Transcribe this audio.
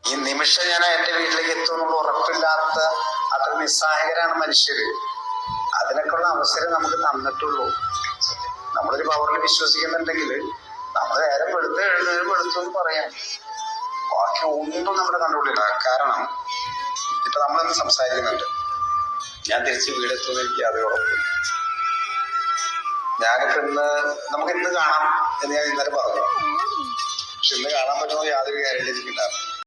ഈ നിമിഷം ഞാൻ എന്റെ വീട്ടിലേക്ക് എത്തുമെന്നുള്ള ഉറപ്പില്ലാത്ത അത്ര നിസ്സഹായകരാണ് മനുഷ്യര്. അതിനൊക്കെയുള്ള അവസരം നമുക്ക് തന്നിട്ടുള്ളൂ. നമ്മളൊരു പവറിൽ വിശ്വസിക്കുന്നുണ്ടെങ്കിൽ നമ്മൾ നേരം വെളുത്തു എന്ന് പറയാം. ബാക്കി ഒന്നും നമ്മുടെ കൺട്രോളില്ല. കാരണം ഇപ്പൊ നമ്മളിന്ന് സംസാരിക്കുന്നുണ്ട്, ഞാൻ തിരിച്ച് വീടെത്തുമെന്ന് എനിക്ക് അത് ഉറപ്പില്ല. ഞാനിപ്പോ നമുക്ക് ഇന്ന് കാണാം എന്ന് ഞാൻ ഇന്നലെ പറഞ്ഞു. പക്ഷെ ഇന്ന് കാണാൻ പറ്റുമോ യാതൊരു ഗ്യാരണ്ടി എനിക്കുണ്ടായിരുന്നു.